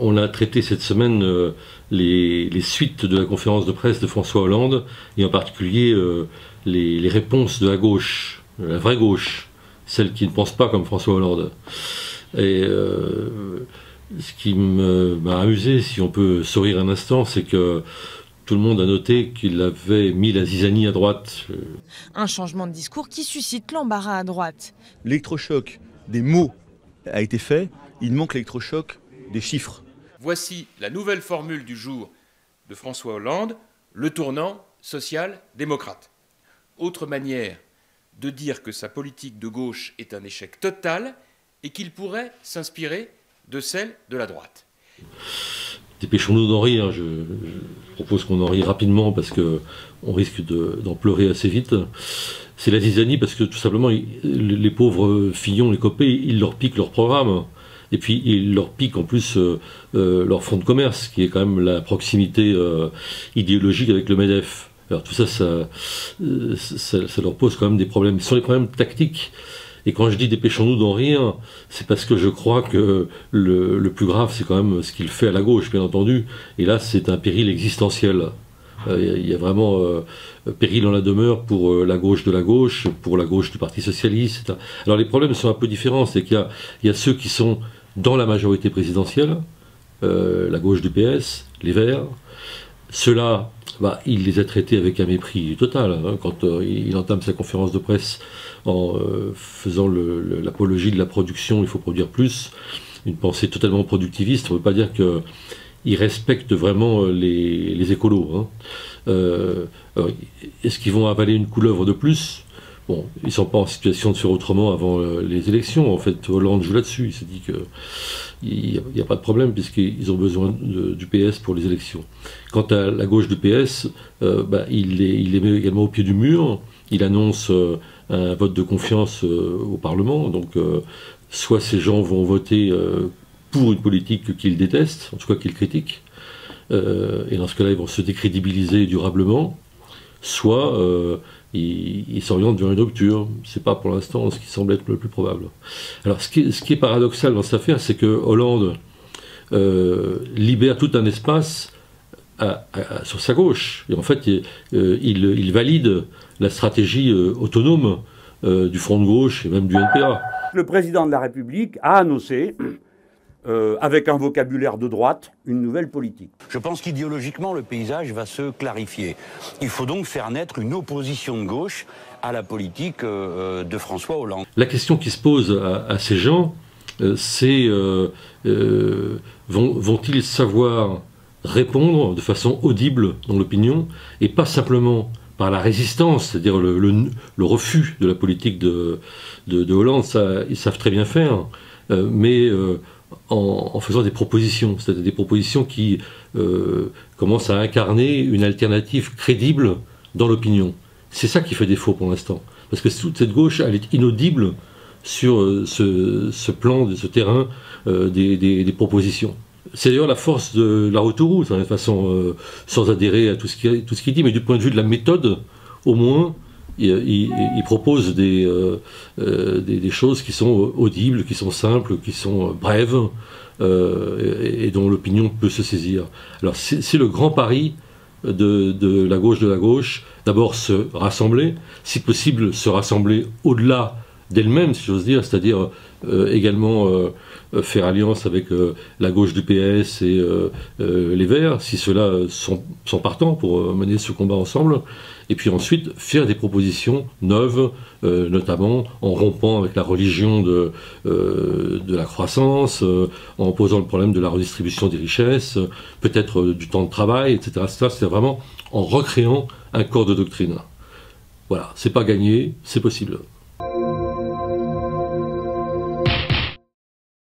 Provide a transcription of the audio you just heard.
On a traité cette semaine les suites de la conférence de presse de François Hollande, et en particulier les réponses de la gauche, la vraie gauche, celle qui ne pense pas comme François Hollande. Et ce qui m'a amusé, si on peut sourire un instant, c'est que tout le monde a noté qu'il avait mis la zizanie à droite. Un changement de discours qui suscite l'embarras à droite. L'électrochoc des mots a été fait, il manque l'électrochoc des chiffres. Voici la nouvelle formule du jour de François Hollande, le tournant social-démocrate. Autre manière de dire que sa politique de gauche est un échec total et qu'il pourrait s'inspirer de celle de la droite. Dépêchons-nous d'en rire, je propose qu'on en rie rapidement parce qu'on risque d'en pleurer assez vite. C'est la zizanie parce que tout simplement les pauvres Fillon, les copés, ils leur piquent leur programme. Et puis ils leur piquent en plus leur fonds de commerce, qui est quand même la proximité idéologique avec le MEDEF. Alors tout ça, ça leur pose quand même des problèmes. Ce sont des problèmes tactiques. Et quand je dis dépêchons-nous d'en rire, c'est parce que je crois que le plus grave, c'est quand même ce qu'il fait à la gauche, bien entendu. Et là, c'est un péril existentiel. Il y a vraiment péril dans la demeure pour la gauche de la gauche, pour la gauche du Parti Socialiste. Alors les problèmes sont un peu différents. C'est qu'il y a ceux qui sont dans la majorité présidentielle, la gauche du PS, les Verts. Ceux-là, il les a traités avec un mépris total. Hein, quand il entame sa conférence de presse en faisant l'apologie de la production, il faut produire plus, une pensée totalement productiviste. On ne veut pas dire qu'ils respectent vraiment les écolos. Hein. Est-ce qu'ils vont avaler une couleuvre de plus? Bon, ils ne sont pas en situation de faire autrement avant les élections. En fait, Hollande joue là-dessus. Il s'est dit qu'il n'y a pas de problème puisqu'ils ont besoin du PS pour les élections. Quant à la gauche du PS, il les met également au pied du mur. Il annonce un vote de confiance au Parlement. Donc, soit ces gens vont voter pour une politique qu'ils détestent, en tout cas qu'ils critiquent, et dans ce cas-là, ils vont se décrédibiliser durablement, soit ils s'orientent vers une rupture. C'est pas pour l'instant ce qui semble être le plus probable. Alors, ce qui est paradoxal dans cette affaire, c'est que Hollande libère tout un espace sur sa gauche. Et en fait, il valide la stratégie autonome du Front de gauche et même du NPA. Le président de la République a annoncé, avec un vocabulaire de droite, une nouvelle politique. Je pense qu'idéologiquement, le paysage va se clarifier. Il faut donc faire naître une opposition de gauche à la politique de François Hollande. La question qui se pose à ces gens, c'est vont-ils savoir répondre de façon audible dans l'opinion, et pas simplement par la résistance, c'est-à-dire le refus de la politique de Hollande. Ça, ils savent très bien faire, mais en faisant des propositions, c'est-à-dire des propositions qui commencent à incarner une alternative crédible dans l'opinion. C'est ça qui fait défaut pour l'instant, parce que toute cette gauche, elle est inaudible sur ce plan, de ce terrain des propositions. C'est d'ailleurs la force de la autoroute, de façon, sans adhérer à tout ce qu'il dit, mais du point de vue de la méthode, au moins, il propose des choses qui sont audibles, qui sont simples, qui sont brèves, et dont l'opinion peut se saisir. Alors c'est le grand pari de la gauche, d'abord se rassembler, si possible se rassembler au-delà d'elle-même, si j'ose dire, c'est-à-dire également faire alliance avec la gauche du PS et les Verts, si ceux-là sont partants pour mener ce combat ensemble, et puis ensuite faire des propositions neuves, notamment en rompant avec la religion de la croissance, en posant le problème de la redistribution des richesses, peut-être du temps de travail, etc. C'est vraiment en recréant un corps de doctrine. Voilà, c'est pas gagné, c'est possible.